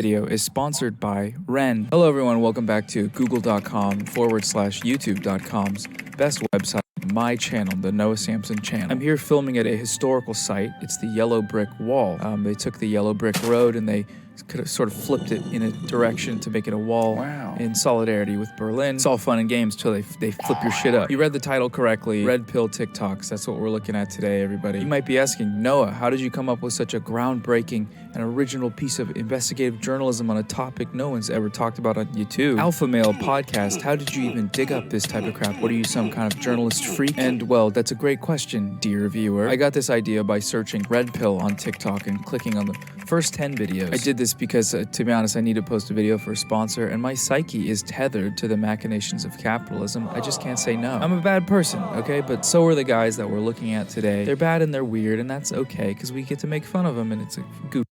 Video is sponsored by Ren. Hello everyone, welcome back to google.com/youtube.com's best website, my channel, the Noah Samson channel. I'm here filming at a historical site. It's the Yellow Brick Wall. They took the Yellow Brick Road and they could have sort of flipped it in a direction to make it a wall in solidarity with Berlin. It's all fun and games till they flip your shit up. You read the title correctly. Red Pill TikToks, that's what we're looking at today, everybody. You might be asking, Noah, how did you come up with such a groundbreaking and original piece of investigative journalism on a topic no one's ever talked about on YouTube? Alpha Male Podcast, how did you even dig up this type of crap? What are you, some kind of journalist freak? And well, that's a great question, dear viewer. I got this idea by searching Red Pill on TikTok and clicking on the first 10 videos. I did this because, to be honest, I need to post a video for a sponsor, and my psyche is tethered to the machinations of capitalism. I just can't say no. I'm a bad person, okay? But so are the guys that we're looking at today. They're bad and they're weird, and that's okay, because we get to make fun of them, and it's a goof.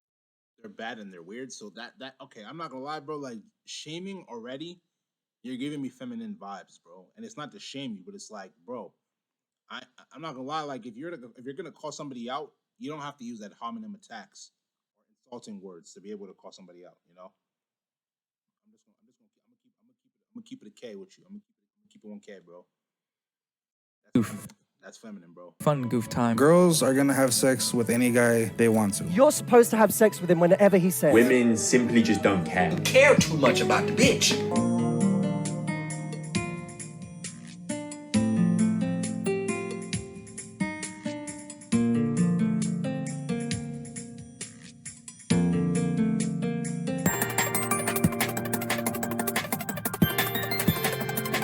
They're bad and they're weird, so that okay, I'm not gonna lie, bro. Like, shaming already, you're giving me feminine vibes, bro. And it's not to shame you, but it's like, bro, I'm not gonna lie. Like, if you're gonna call somebody out, you don't have to use that homonym attacks or insulting words to be able to call somebody out. You know, I'm gonna keep it a K with you. I'm gonna keep it 1K, bro. That's feminine, bro. Fun goof time. Girls are gonna have sex with any guy they want to. You're supposed to have sex with him whenever he says. Women simply just don't care. Care too much about the bitch.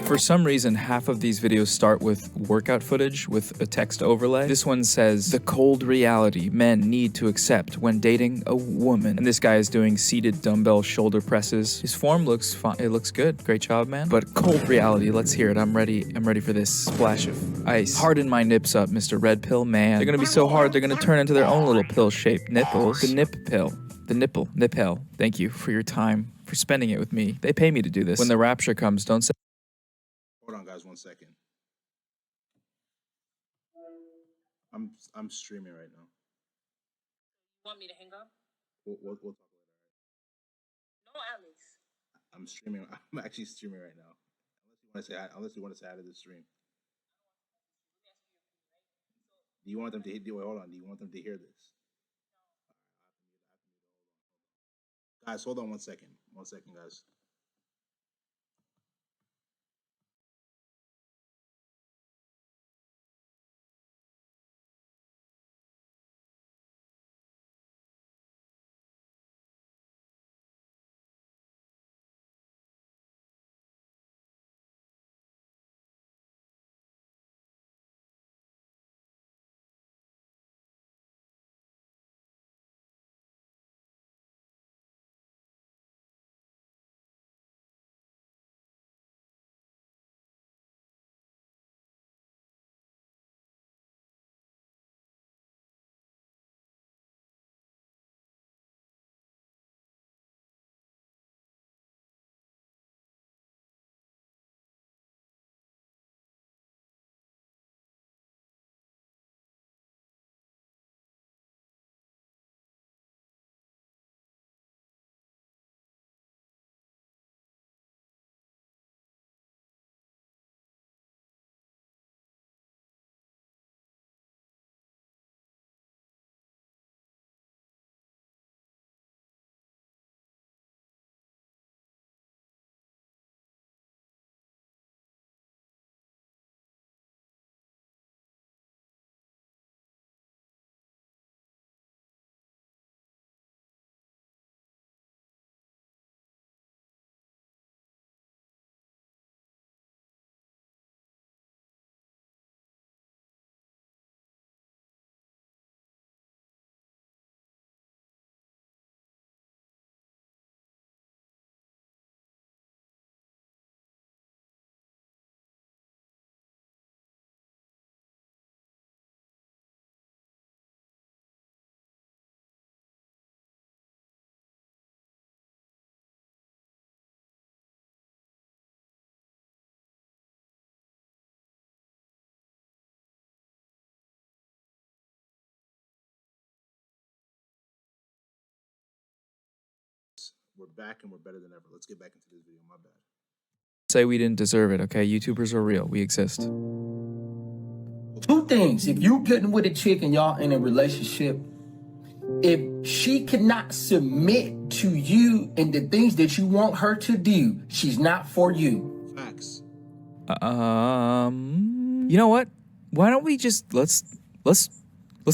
For some reason, half of these videos start with workout footage with a text overlay. This one says, the cold reality men need to accept when dating a woman. And this guy is doing seated dumbbell shoulder presses. His form looks fine. It looks good. Great job, man. But cold reality, let's hear it. I'm ready for this splash of ice. Harden my nips up, Mr. Red Pill man. They're gonna be so hard, they're gonna turn into their own little pill-shaped nipples. The nip pill. The nipple. Nip hell. Thank you for your time, for spending it with me. They pay me to do this. When the rapture comes, don't say. Hold on, guys, 1 second. I'm streaming right now. Want me to hang up? We'll talk later. No, Alex. I'm streaming. I'm actually streaming right now. Unless you want to say hi to the stream. Do you want them to wait, hold on. Do you want them to hear this? Guys, hold on 1 second. 1 second, guys. we're back and we're better than ever. Let's get back into this video. My bad. Say we didn't deserve it, okay? YouTubers are real. We exist. Two things. If you getting with a chick and y'all in a relationship, if she cannot submit to you and the things that you want her to do, she's not for you. Facts. You know what? Why don't we just let's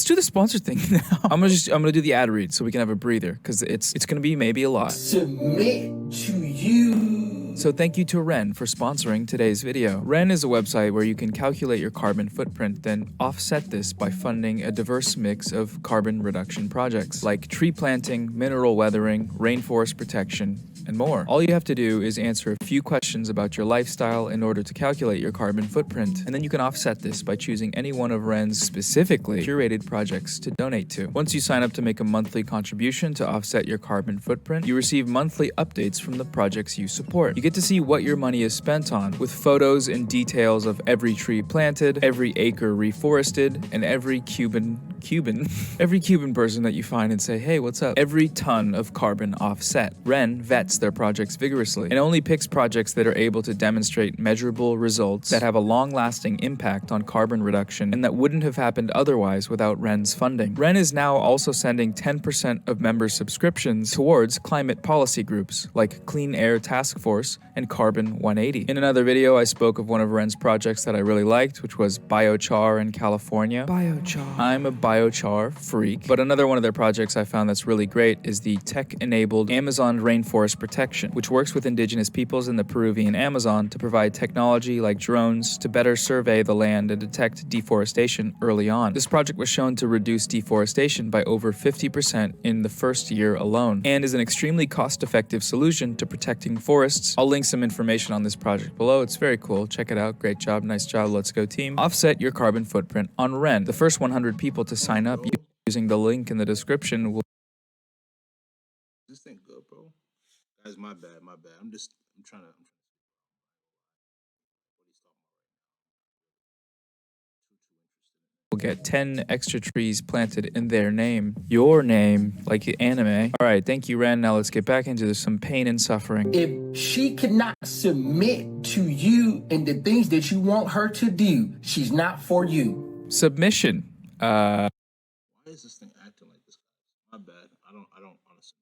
do the sponsor thing now. I'm gonna do the ad read so we can have a breather because it's gonna be maybe a lot. Submit to you. So thank you to Ren for sponsoring today's video. Ren is a website where you can calculate your carbon footprint, then offset this by funding a diverse mix of carbon reduction projects like tree planting, mineral weathering, rainforest protection, and more. All you have to do is answer a few questions about your lifestyle in order to calculate your carbon footprint, and then you can offset this by choosing any one of Ren's specifically curated projects to donate to. Once you sign up to make a monthly contribution to offset your carbon footprint, you receive monthly updates from the projects you support. You get to see what your money is spent on, with photos and details of every tree planted, every acre reforested, and every Cuban person that you find and say, hey, what's up? Every ton of carbon offset. Ren vets their projects vigorously and only picks projects that are able to demonstrate measurable results that have a long-lasting impact on carbon reduction and that wouldn't have happened otherwise without Ren's funding. Ren is now also sending 10% of member subscriptions towards climate policy groups like Clean Air Task Force and Carbon 180. In another video, I spoke of one of Ren's projects that I really liked, which was biochar in California. Biochar. I'm a biochar freak, but another one of their projects I found that's really great is the tech-enabled Amazon Rainforest Protection, which works with indigenous peoples in the Peruvian Amazon to provide technology like drones to better survey the land and detect deforestation early on. This project was shown to reduce deforestation by over 50% in the first year alone, and is an extremely cost-effective solution to protecting forests. I'll link some information on this project below. It's very cool. Check it out. Great job. Nice job. Let's go team. Offset your carbon footprint on Ren. The first 100 people to sign up using the link in the description will... This thing good, bro. Guys, my bad. I'm trying to. will get 10 extra trees planted in their name. Your name, like the anime. All right, thank you, Ren. Now let's get back into some pain and suffering. If she cannot submit to you and the things that you want her to do, she's not for you. Submission. Why is this thing acting like this? My bad. I don't honestly.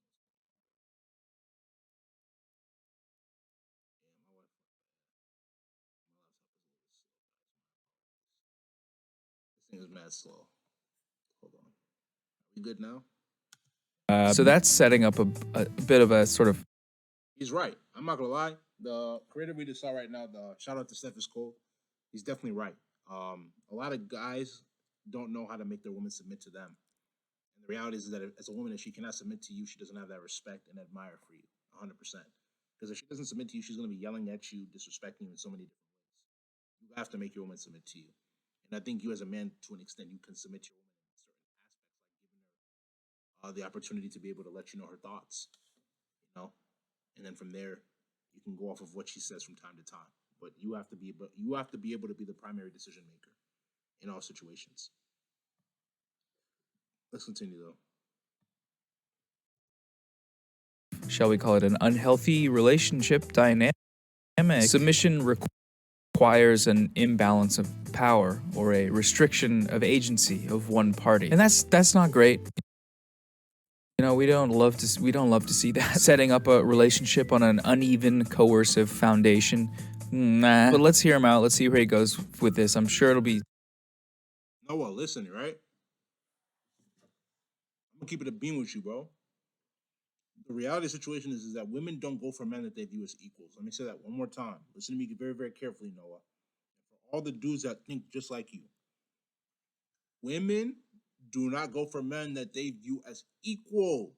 This thing is mad slow. Hold on. Are we good now? So that's setting up a bit of a sort of... He's right. I'm not gonna lie. The creator we just saw right now, the shout out to Steph is cool. He's definitely right. A lot of guys don't know how to make their women submit to them. And the reality is that as a woman, if she cannot submit to you, she doesn't have that respect and admire for you, 100%. Because if she doesn't submit to you, she's gonna be yelling at you, disrespecting you in so many different ways. You have to make your woman submit to you. And I think you as a man, to an extent, you can submit to your woman in certain aspects, like giving her the opportunity to be able to let you know her thoughts, you know? And then from there, you can go off of what she says from time to time. But you have to be able to be the primary decision maker in all situations. Let's continue though. Shall we call it an unhealthy relationship dynamic? Submission requires an imbalance of power or a restriction of agency of one party. And that's not great. You know, we don't love to see that. Setting up a relationship on an uneven, coercive foundation. Nah. But let's hear him out. Let's see where he goes with this. I'm sure it'll be... No, well, listen, right? I'm gonna keep it a beam with you, bro. The reality of the situation is that women don't go for men that they view as equals. Let me say that one more time. Listen to me very, very carefully, Noah. For all the dudes that think just like you, women do not go for men that they view as equal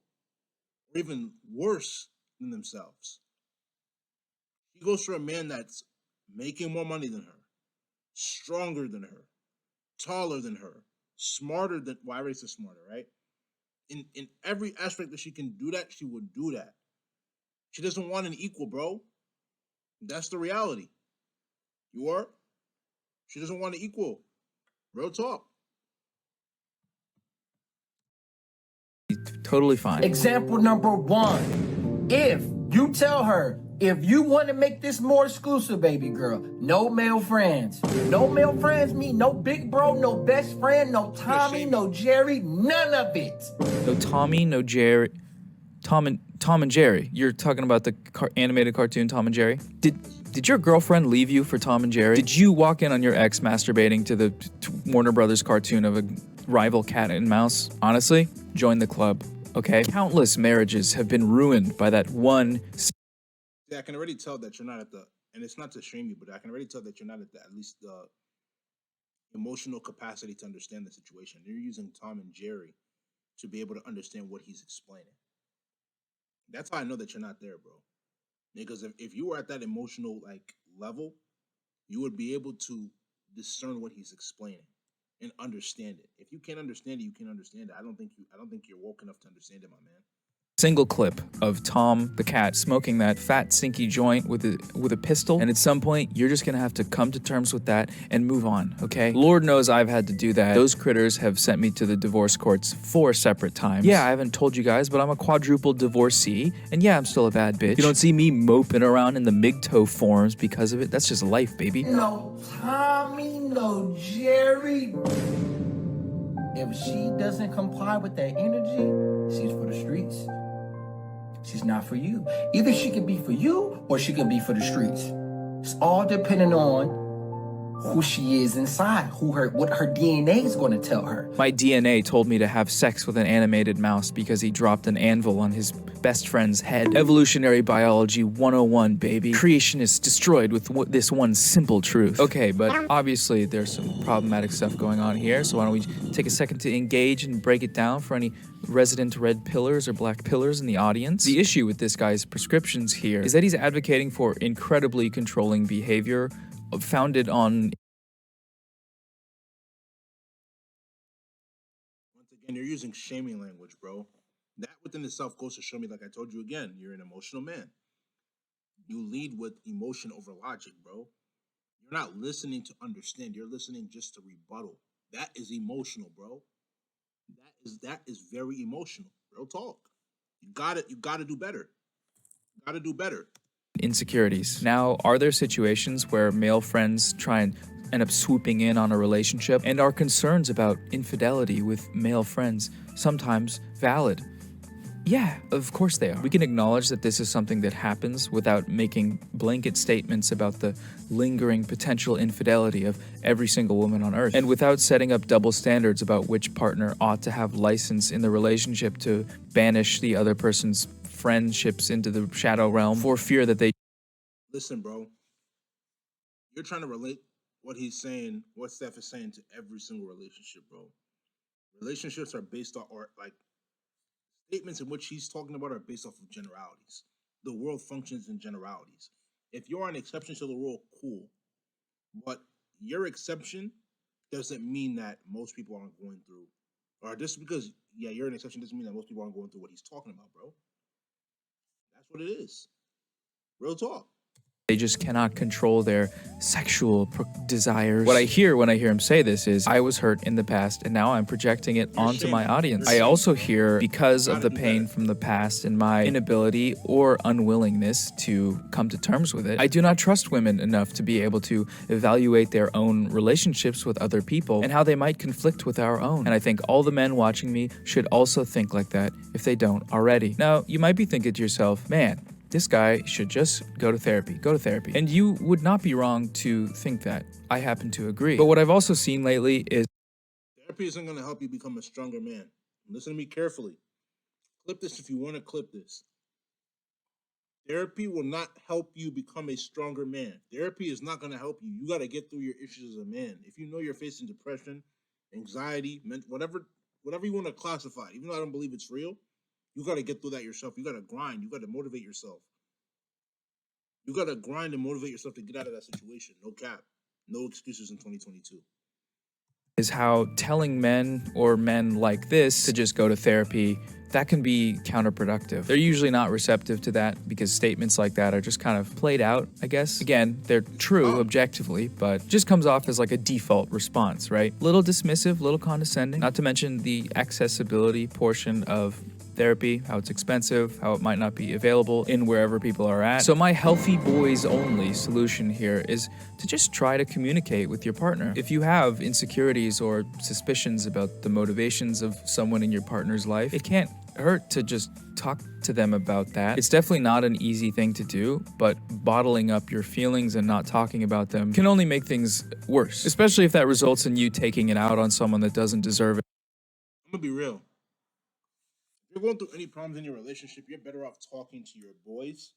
or even worse than themselves. She goes for a man that's making more money than her, stronger than her, taller than her, smarter than, well, I already said smarter, right? In every aspect that she can do that, she would do that. She doesn't want an equal, bro. That's the reality. You are? She doesn't want an equal. Real talk. totally fine. Example number one. if you tell her, if you want to make this more exclusive, baby girl, no male friends. No male friends mean no big bro, no best friend, no Tommy, no Jerry, none of it. No Tommy, no Jerry. Tom and Jerry. You're talking about the animated cartoon Tom and Jerry? Did your girlfriend leave you for Tom and Jerry? Did you walk in on your ex masturbating to the Warner Brothers cartoon of a rival cat and mouse? Honestly, join the club, okay? Countless marriages have been ruined by that one. Yeah, I can already tell that you're not at the, and it's not to shame you, but I can already tell that you're not at least the emotional capacity to understand the situation. You're using Tom and Jerry to be able to understand what he's explaining. That's how I know that you're not there, bro. Because if you were at that emotional like level, you would be able to discern what he's explaining and understand it. If you can't understand it, you can't understand it. I don't think you're woke enough to understand it, my man. Single clip of Tom the cat smoking that fat stinky joint with a pistol, and at some point you're just gonna have to come to terms with that and move on, okay? Lord knows I've had to do that. Those critters have sent me to the divorce courts 4 separate times. Yeah, I haven't told you guys, but I'm a quadruple divorcee, and yeah, I'm still a bad bitch. You don't see me moping around in the MGTOW forums because of it. That's just life, baby. No Tommy, no Jerry. If she doesn't comply with that energy, she's for the streets. She's not for you. Either she can be for you or she can be for the streets. It's all depending on who she is inside, what her DNA is going to tell her. My DNA told me to have sex with an animated mouse because he dropped an anvil on his best friend's head. Evolutionary biology 101, baby. Creation is destroyed with this one simple truth. Okay, but obviously there's some problematic stuff going on here, so why don't we take a second to engage and break it down for any resident red pillars or black pillars in the audience. The issue with this guy's prescriptions here is that he's advocating for incredibly controlling behavior founded on. Once again, you're using shaming language, bro. That within itself goes to show me, like I told you again, you're an emotional man. You lead with emotion over logic, bro. You're not listening to understand. You're listening just to rebuttal. That is emotional, bro. That is very emotional. Real talk. You gotta do better. You gotta do better. Insecurities. Now, are there situations where male friends try and end up swooping in on a relationship, and are concerns about infidelity with male friends sometimes valid? Yeah, of course they are. We can acknowledge that this is something that happens without making blanket statements about the lingering potential infidelity of every single woman on earth, and without setting up double standards about which partner ought to have license in the relationship to banish the other person's friendships into the shadow realm for fear that they. Listen, bro. You're trying to relate what he's saying, what Steph is saying to every single relationship, bro. Relationships are based on, or like, statements in which he's talking about are based off of generalities. The world functions in generalities. If you're an exception to the rule, cool. But your exception doesn't mean that most people aren't going through, or just because, yeah, you're an exception doesn't mean that most people aren't going through what he's talking about, bro. That's what it is. Real talk. They just cannot control their sexual desires. What I hear when I hear him say this is, I was hurt in the past and now I'm projecting it onto my audience. I also hear, because of the pain from the past and my inability or unwillingness to come to terms with it, I do not trust women enough to be able to evaluate their own relationships with other people and how they might conflict with our own. And I think all the men watching me should also think like that if they don't already. Now, you might be thinking to yourself, man, this guy should just go to therapy. And you would not be wrong to think that. I happen to agree. But what I've also seen lately is therapy isn't going to help you become a stronger man. Listen to me carefully. Clip this if you want to clip this. Therapy will not help you become a stronger man. Therapy is not going to help you. You got to get through your issues as a man. If you know you're facing depression, anxiety, whatever you want to classify, even though I don't believe it's real, you got to get through that yourself. You got to grind. You got to motivate yourself. You got to grind and motivate yourself to get out of that situation. No cap. No excuses in 2022. Is how telling men or men like this to just go to therapy, that can be counterproductive. They're usually not receptive to that because statements like that are just kind of played out, I guess. Again, they're true objectively, but just comes off as like a default response, right? Little dismissive, little condescending, not to mention the accessibility portion of therapy, how it's expensive, how it might not be available in wherever people are at. So my healthy boys only solution here is to just try to communicate with your partner. If you have insecurities or suspicions about the motivations of someone in your partner's life, it can't hurt to just talk to them about that. It's definitely not an easy thing to do, but bottling up your feelings and not talking about them can only make things worse, especially if that results in you taking it out on someone that doesn't deserve it. I'm gonna be real. If you're going through any problems in your relationship, you're better off talking to your boys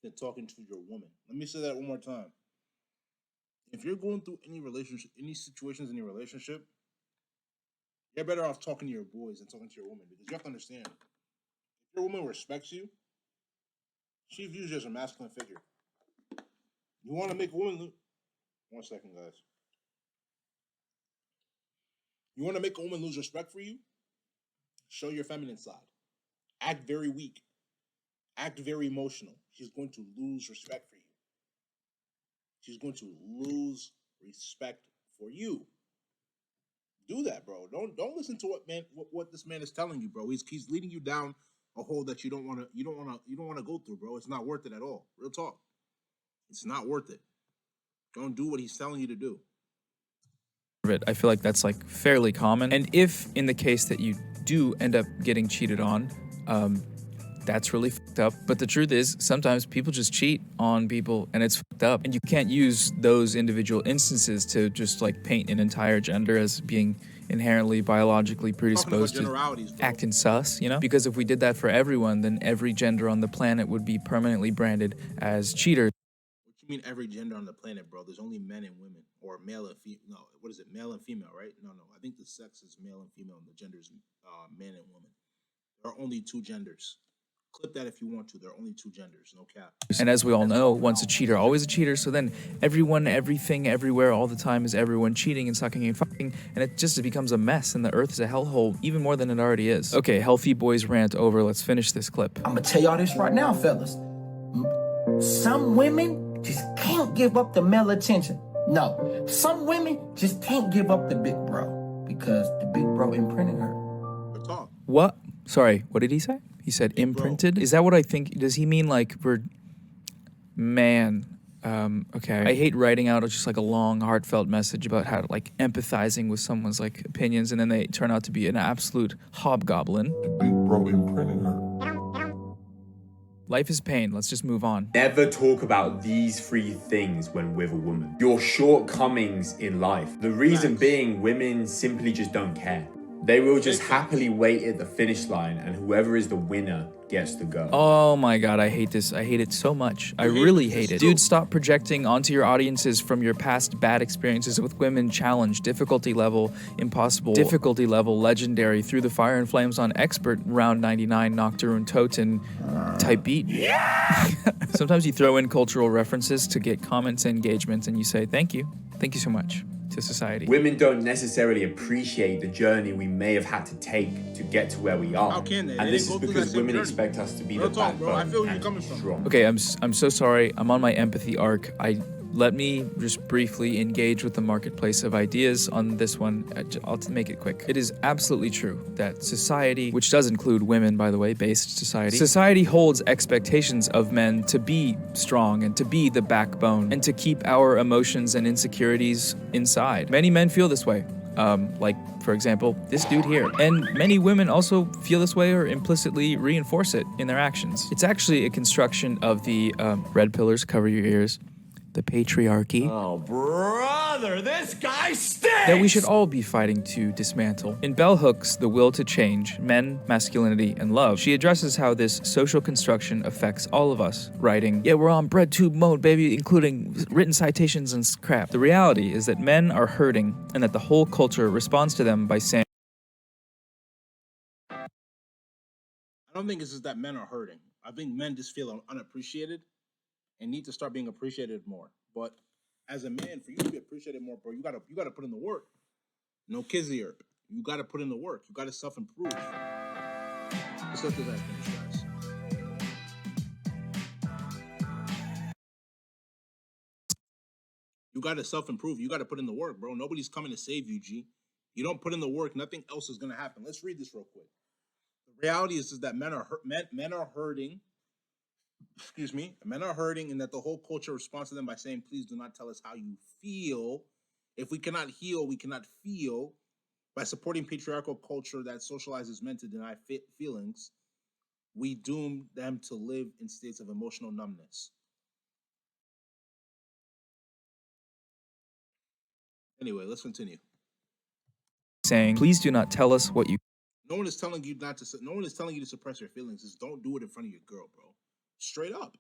than talking to your woman. Let me say that one more time. If you're going through any relationship, any situations in your relationship, you're better off talking to your boys than talking to your woman, because you have to understand, if your woman respects you, she views you as a masculine figure. You want to make a woman 1 second, guys. You want to make a woman lose respect for you? Show your feminine side. Act very weak. Act very emotional. She's going to lose respect for you. She's going to lose respect for you. Do that, bro. Don't listen to what this man is telling you, bro. He's leading you down a hole that you don't want to go through, bro. It's not worth it at all. Real talk. It's not worth it. Don't do what he's telling you to do. I feel like that's like fairly common. And if in the case that you do end up getting cheated on, that's really fucked up. But the truth is, sometimes people just cheat on people and it's fucked up. And you can't use those individual instances to just like paint an entire gender as being inherently biologically predisposed to acting sus, you know? Because if we did that for everyone, then every gender on the planet would be permanently branded as cheaters. What you mean every gender on the planet, bro? There's only men and women, or male and female. No, what is it? Male and female, right? No. I think the sex is male and female, and the gender is men and women. There are only two genders. Clip that if you want to. There are only two genders, no cap. And as we all know, once a cheater, always a cheater. So then everyone, everything, everywhere, all the time is everyone cheating and sucking and fucking. And it just becomes a mess and the earth is a hellhole, even more than it already is. Okay, healthy boys rant over. Let's finish this clip. I'm gonna tell y'all this right now, fellas. Some women just can't give up the male attention. No, some women just can't give up the big bro because the big bro imprinting her. What? Sorry, what did he say? He said imprinted? Is that what I think? Does he mean like we're... Man, okay. I hate writing out just like a long, heartfelt message about how like empathizing with someone's like opinions and then they turn out to be an absolute hobgoblin. The big bro imprinting her. Life is pain. Let's just move on. Never talk about these three things when with a woman. Your shortcomings in life. The reason being, women simply just don't care. They will just happily wait at the finish line, and whoever is the winner gets to go. Oh my god, I hate this. I hate it so much. I really hate it. Dude, stop projecting onto your audiences from your past bad experiences with women. Challenge, difficulty level, impossible, difficulty level, legendary, through the fire and flames on expert, round 99, Nocturne, Toten, type beat. Yeah! Sometimes you throw in cultural references to get comments and engagements, and you say, thank you so much. To society. Women don't necessarily appreciate the journey we may have had to take to get to where we are. How can they? And this is because women expect us to be the backbone. I feel where you're coming from. Okay, I'm so sorry. I'm on my empathy arc. Let me just briefly engage with the marketplace of ideas on this one. I'll make it quick. It is absolutely true that society, which does include women, by the way, based society holds expectations of men to be strong and to be the backbone and to keep our emotions and insecurities inside. Many men feel this way. Like, for example, this dude here. And many women also feel this way or implicitly reinforce it in their actions. It's actually a construction of the red pillars, cover your ears, the patriarchy. Oh, brother, this guy stinks! That we should all be fighting to dismantle. In Bell Hooks' The Will to Change, Men, Masculinity, and Love, she addresses how this social construction affects all of us, writing, yeah, we're on bread tube mode, baby, including written citations and crap. The reality is that men are hurting and that the whole culture responds to them by saying, I don't think it's just that men are hurting. I think men just feel unappreciated and need to start being appreciated more. But as a man, for you to be appreciated more, bro, you gotta put in the work. No kizzier. You gotta put in the work. You gotta self-improve. Let's let this guy finish, guys. You gotta self-improve. You gotta put in the work, bro. Nobody's coming to save you, G. You don't put in the work, nothing else is gonna happen. Let's read this real quick. The Reality is that men are hurting. Excuse me, men are hurting, and that the whole culture responds to them by saying, "Please do not tell us how you feel. If we cannot heal, we cannot feel." By supporting patriarchal culture that socializes men to deny feelings, we doom them to live in states of emotional numbness. Anyway, let's continue. Saying, please do not tell us what you. No one is telling you not to. No one is telling you to suppress your feelings. Just don't do it in front of your girl, bro. Straight up.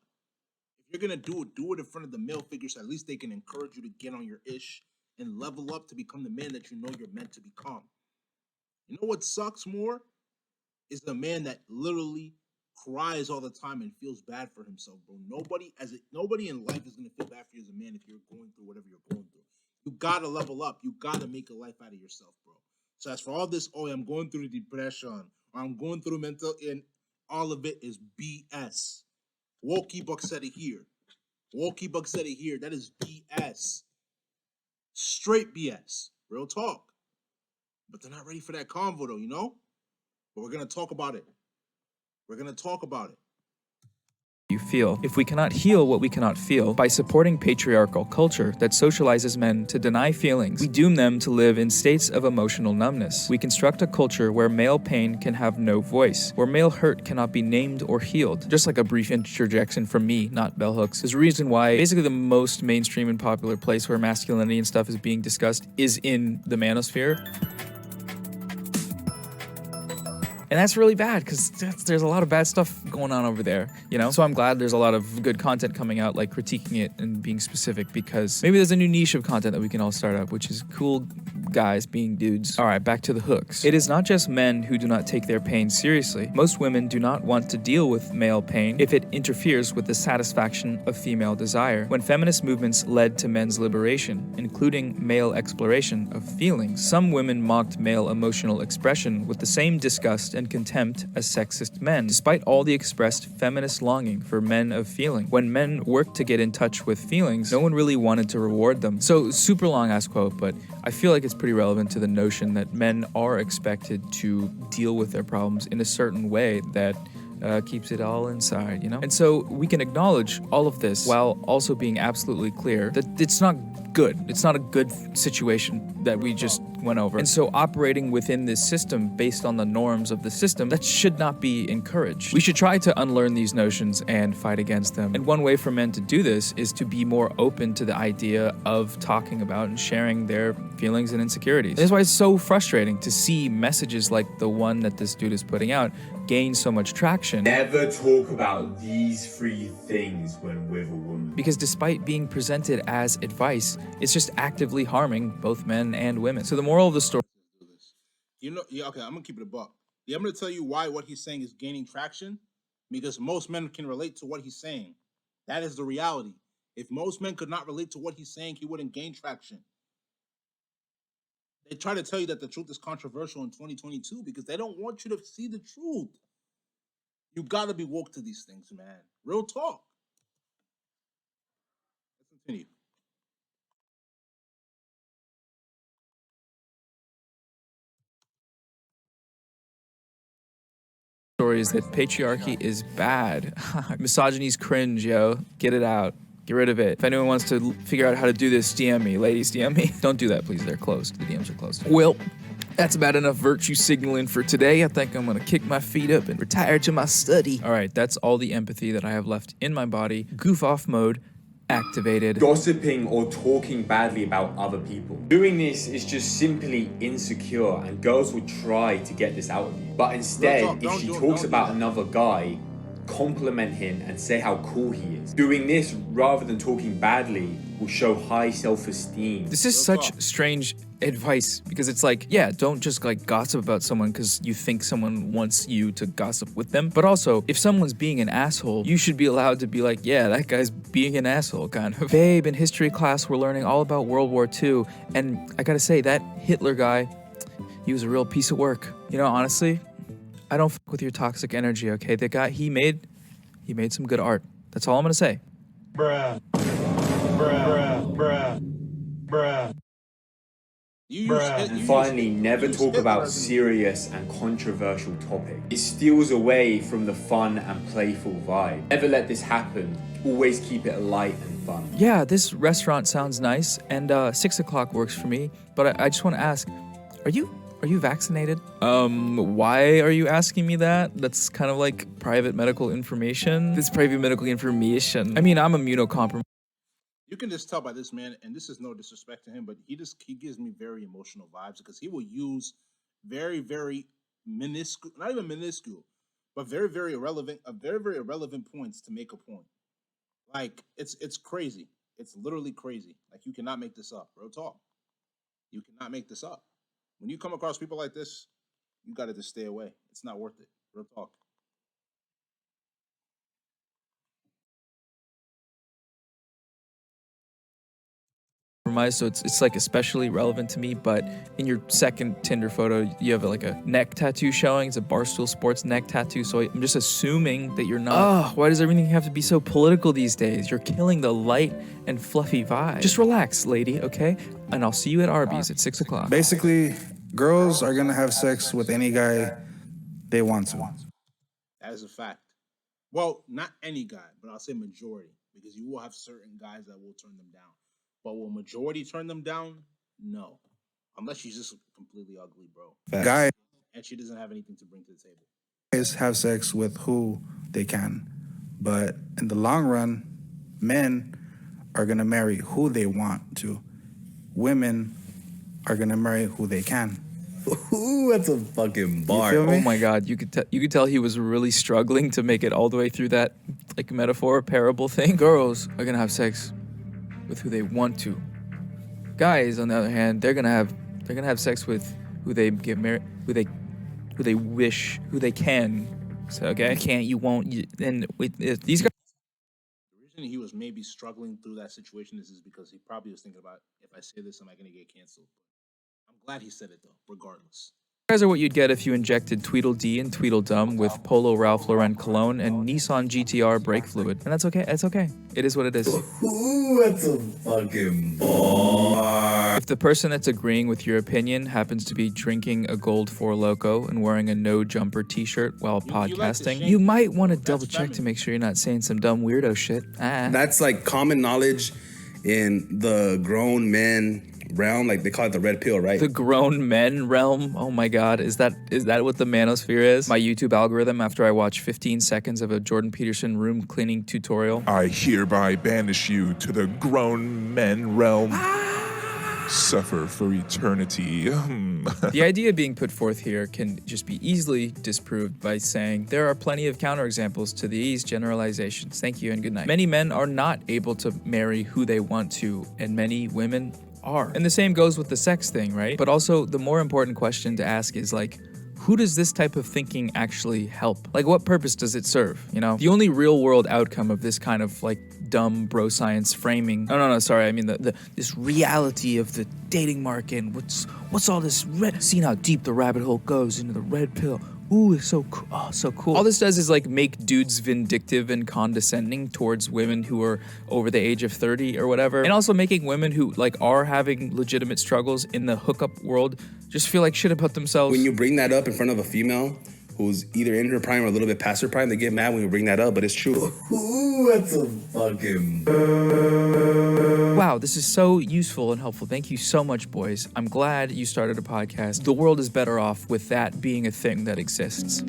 If you're gonna do it in front of the male figures. At least they can encourage you to get on your ish and level up to become the man that you know you're meant to become. You know what sucks more is the man that literally cries all the time and feels bad for himself, bro. Nobody in life is gonna feel bad for you as a man if you're going through whatever you're going through. You gotta level up. You gotta make a life out of yourself, bro. So as for all this, oh, I'm going through depression, or I'm going through mental, and all of it is BS. Wokey Buck said it here. Wokey Buck said it here. That is BS. Straight BS. Real talk. But they're not ready for that convo, though, you know? But we're gonna talk about it. We're gonna talk about it. You feel. If we cannot heal what we cannot feel by supporting patriarchal culture that socializes men to deny feelings, we doom them to live in states of emotional numbness. We construct a culture where male pain can have no voice, where male hurt cannot be named or healed. Just like a brief interjection from me, not bell hooks. There's a reason why basically the most mainstream and popular place where masculinity and stuff is being discussed is in the manosphere. And that's really bad because there's a lot of bad stuff going on over there, you know? So I'm glad there's a lot of good content coming out, like critiquing it and being specific, because maybe there's a new niche of content that we can all start up, which is cool guys being dudes. All right, back to the hooks. It is not just men who do not take their pain seriously. Most women do not want to deal with male pain if it interferes with the satisfaction of female desire. When feminist movements led to men's liberation, including male exploration of feelings, some women mocked male emotional expression with the same disgust and contempt as sexist men, despite all the expressed feminist longing for men of feeling. When men worked to get in touch with feelings, no one really wanted to reward them. So, super long ass quote, but I feel like it's pretty relevant to the notion that men are expected to deal with their problems in a certain way that keeps it all inside, you know? And so we can acknowledge all of this while also being absolutely clear that it's not good. It's not a good situation that we just went over. And so operating within this system based on the norms of the system, that should not be encouraged. We should try to unlearn these notions and fight against them. And one way for men to do this is to be more open to the idea of talking about and sharing their feelings and insecurities. That's why it's so frustrating to see messages like the one that this dude is putting out gain so much traction. Never talk about these three things when with a woman. Because despite being presented as advice, it's just actively harming both men and women. So the moral of the story. You know, yeah, okay, I'm gonna keep it a buck. Yeah, I'm gonna tell you why what he's saying is gaining traction. Because most men can relate to what he's saying. That is the reality. If most men could not relate to what he's saying, he wouldn't gain traction. They try to tell you that the truth is controversial in 2022 because they don't want you to see the truth. You gotta be woke to these things, man. Real talk. Let's continue. Story is that patriarchy is bad. Misogyny's cringe, yo. Get it out. Get rid of it. If anyone wants to figure out how to do this, DM me. Ladies, DM me. Don't do that, please. They're closed. The DMs are closed. Well, that's about enough virtue signaling for today. I think I'm gonna kick my feet up and retire to my study. All right, that's all the empathy that I have left in my body. Goof off mode activated. Gossiping or talking badly about other people. Doing this is just simply insecure, and girls will try to get this out of you. But instead, if she talks about another guy, compliment him and say how cool he is. Doing this rather than talking badly will show high self-esteem. This is such strange advice because it's like, yeah, don't just like gossip about someone because you think someone wants you to gossip with them. But also, if someone's being an asshole, you should be allowed to be like, yeah, that guy's being an asshole, kind of. Babe, in history class, we're learning all about World War II. And I gotta say, that Hitler guy, he was a real piece of work. You know, honestly, I don't fuck with your toxic energy, okay? The guy, he made some good art. That's all I'm gonna say. Bruh. Bruh. Bruh. Bruh. Bruh. And finally, never talk about serious and controversial topics. It steals away from the fun and playful vibe. Never let this happen. Always keep it light and fun. Yeah, this restaurant sounds nice, and 6 o'clock works for me. But I just want to ask, are you vaccinated? Why are you asking me that? That's kind of like private medical information. This private medical information. I mean, I'm immunocompromised. You can just tell by this man, and this is no disrespect to him, but he gives me very emotional vibes because he will use very, very minuscule, not even minuscule, but very, very irrelevant, very, very irrelevant points to make a point. Like it's crazy. It's literally crazy. Like you cannot make this up, bro. Talk. You cannot make this up. When you come across people like this, you gotta just stay away. It's not worth it. Real talk. So it's like especially relevant to me. But in your second Tinder photo, you have like a neck tattoo showing. It's a Barstool Sports neck tattoo. So I'm just assuming that you're not. Oh, why does everything have to be so political these days? You're killing the light and fluffy vibe. Just relax, lady, okay? And I'll see you at Arby's at 6 o'clock. Basically, girls are gonna have sex with any guy they want to. That is a fact. Well, not any guy, but I'll say majority, because you will have certain guys that will turn them down. But will majority turn them down? No. Unless she's just completely ugly, bro. Guys And she doesn't have anything to bring to the table. have sex with who they can. But in the long run, men are gonna marry who they want to. Women are gonna marry who they can. Ooh, that's a fucking bar. Oh my God, you could tell he was really struggling to make it all the way through that like metaphor parable thing. Girls are gonna have sex with who they want to. Guys, on the other hand, they're gonna have sex with who they get married, who they wish, who they can. So okay, you can't, you won't, and with these guys. The reason he was maybe struggling through that situation is because he probably was thinking about, if I say this, am I gonna get canceled? I'm glad he said it though, regardless. Guys are what you'd get if you injected Tweedledee and Tweedledum with Polo Ralph Lauren cologne and Nissan GTR brake fluid. And that's okay. It's okay. It is what it is. Ooh, that's a fucking bar. If the person that's agreeing with your opinion happens to be drinking a Gold Four Loko and wearing a no jumper t-shirt while podcasting, you might want to double check to make sure you're not saying some dumb weirdo shit. That's like common knowledge in the grown men realm, like they call it the red pill, right? The grown men realm. Oh my God, is that what the manosphere is? My YouTube algorithm after I watch 15 seconds of a Jordan Peterson room cleaning tutorial. I hereby banish you to the grown men realm. Suffer for eternity. The idea being put forth here can just be easily disproved by saying there are plenty of counterexamples to these generalizations. Thank you and good night. Many men are not able to marry who they want to, and many women are. And the same goes with the sex thing, right? But also the more important question to ask is like, who does this type of thinking actually help? Like, what purpose does it serve, you know? The only real world outcome of this kind of like dumb bro science framing, sorry, I mean this reality of the dating market and what's all this seeing how deep the rabbit hole goes into the red pill. Ooh, it's so cool. Oh, so cool. All this does is like make dudes vindictive and condescending towards women who are over the age of 30 or whatever. And also making women who like are having legitimate struggles in the hookup world just feel like shit about themselves. When you bring that up in front of a female who's either in her prime or a little bit past her prime, they get mad when you bring that up, but it's true. Ooh, that's a fucking... Wow, this is so useful and helpful. Thank you so much, boys. I'm glad you started a podcast. The world is better off with that being a thing that exists.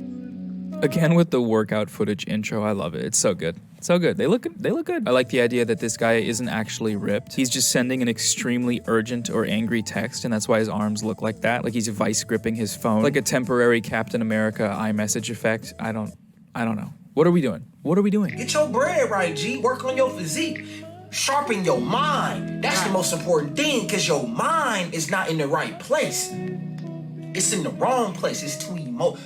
Again with the workout footage intro, I love it. It's so good. So good. They look good. I like the idea that this guy isn't actually ripped. He's just sending an extremely urgent or angry text, and that's why his arms look like that. Like he's vice gripping his phone. Like a temporary Captain America iMessage effect. I don't know. What are we doing? Get your bread right, G. Work on your physique. Sharpen your mind. That's the most important thing, because your mind is not in the right place. It's in the wrong place. It's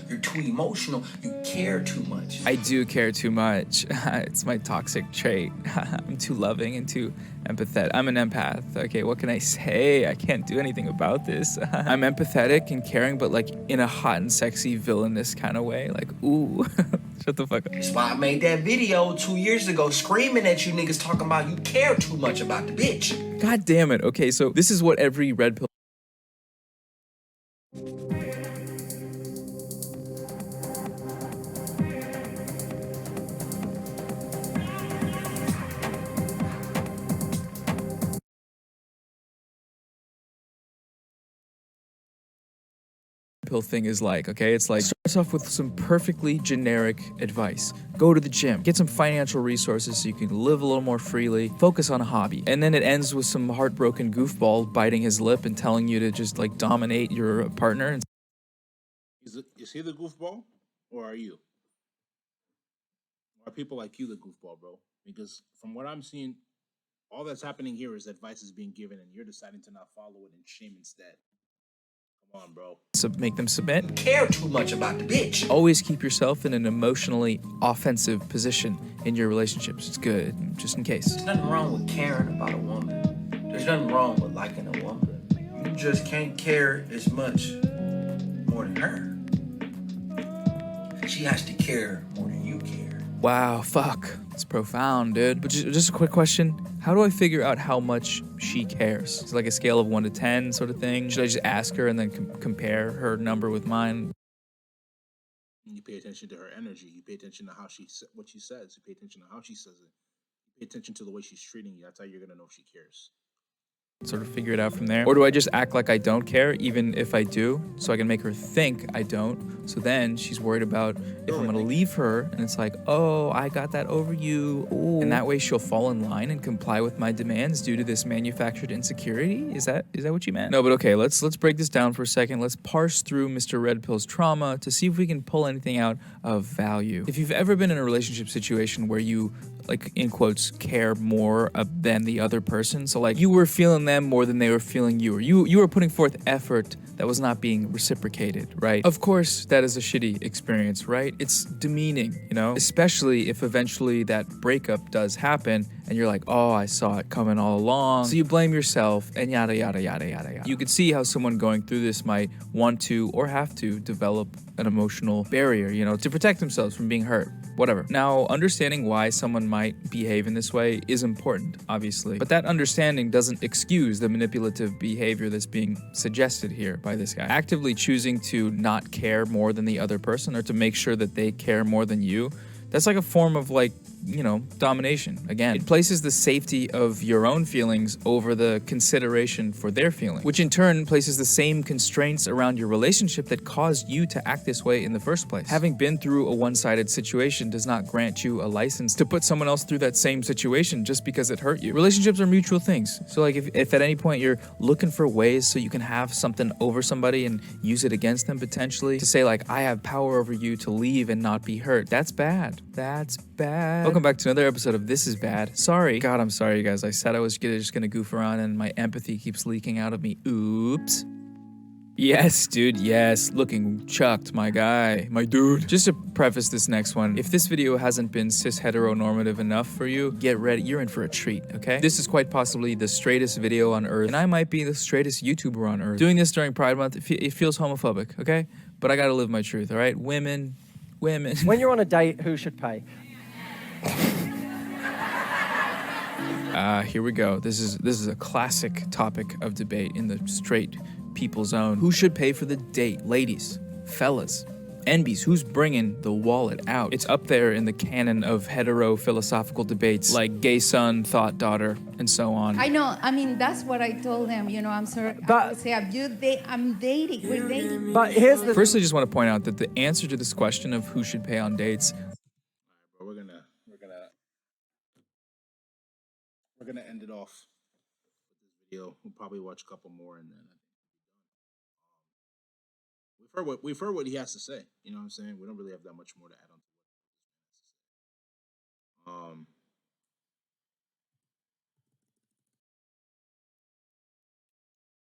you're too emotional. You care too much. I do care too much. It's my toxic trait. I'm too loving and too empathetic. I'm an empath. Okay, what can I say? I can't do anything about this. I'm empathetic and caring, but like in a hot and sexy villainous kind of way. Like, ooh, shut the fuck up. That's why I made that video 2 years ago screaming at you niggas talking about you care too much about the bitch. God damn it. Okay, so this is what every red pill pill thing is like, okay? It's like, starts off with some perfectly generic advice. Go to the gym, get some financial resources so you can live a little more freely, focus on a hobby. And then it ends with some heartbroken goofball biting his lip and telling you to just like dominate your partner. And Is he the goofball, or are you? Are people like you the goofball, bro? Because from what I'm seeing, all that's happening here is advice is being given, and you're deciding to not follow it and shame instead. Come on, bro. make them submit. Care too much about the bitch. Always keep yourself in an emotionally offensive position in your relationships. It's good, just in case. There's nothing wrong with caring about a woman. There's nothing wrong with liking a woman. You just can't care as much more than her. She has to care more than you care. Wow, fuck. It's profound, dude. But just a quick question. How do I figure out how much she cares? Is it like a scale of 1 to 10 sort of thing? Should I just ask her and then compare her number with mine? You pay attention to her energy. You pay attention to what she says. You pay attention to how she says it. You pay attention to the way she's treating you. That's how you're gonna know if she cares. Sort of figure it out from there? Or do I just act like I don't care, even if I do, so I can make her think I don't? So then she's worried about if I'm gonna leave her, and it's like, oh, I got that over you. Ooh. And that way she'll fall in line and comply with my demands due to this manufactured insecurity? Is that what you meant? No, but okay, let's break this down for a second. Let's parse through Mr. Red Pill's trauma to see if we can pull anything out of value. If you've ever been in a relationship situation where you, like, in quotes, care more than the other person, so like you were feeling them more than they were feeling you, or you were putting forth effort that was not being reciprocated, right? Of course, that is a shitty experience, right? It's demeaning, you know? Especially if eventually that breakup does happen and you're like, oh, I saw it coming all along. So you blame yourself and yada, yada, yada, yada, yada. You could see how someone going through this might want to or have to develop an emotional barrier, you know, to protect themselves from being hurt, whatever. Now, understanding why someone might behave in this way is important, obviously, but that understanding doesn't excuse the manipulative behavior that's being suggested here by this guy. Actively choosing to not care more than the other person or to make sure that they care more than you, that's like a form of, like, you know, domination. Again, it places the safety of your own feelings over the consideration for their feelings, which in turn places the same constraints around your relationship that caused you to act this way in the first place. Having been through a one-sided situation does not grant you a license to put someone else through that same situation just because it hurt you. Relationships are mutual things. So like if at any point you're looking for ways so you can have something over somebody and use it against them potentially, to say like, I have power over you to leave and not be hurt, that's bad. That's bad. Welcome back to another episode of This Is Bad. Sorry. God, I'm sorry, you guys. I said I was just gonna goof around and my empathy keeps leaking out of me. Oops. Yes, dude, yes. Looking chucked, my guy. My dude. Just to preface this next one, if this video hasn't been cis-heteronormative enough for you, get ready. You're in for a treat, okay? This is quite possibly the straightest video on Earth, and I might be the straightest YouTuber on Earth. Doing this during Pride Month, it feels homophobic, okay? But I gotta live my truth, all right? Women. When you're on a date, who should pay? Here we go. This is a classic topic of debate in the straight people zone. Who should pay for the date? Ladies, fellas, NBs, who's bringing the wallet out? It's up there in the canon of hetero philosophical debates like gay son, thought daughter, and so on. I know. I mean, that's what I told them. You know, I'm sorry. But- I would say, I'm dating. We're dating. But here's the First, I just want to point out that the answer to this question of who should pay on dates, Bro, we're gonna end it off with this video. We'll probably watch a couple more and then we've heard what he has to say. You know what I'm saying? We don't really have that much more to add on to what he has to say.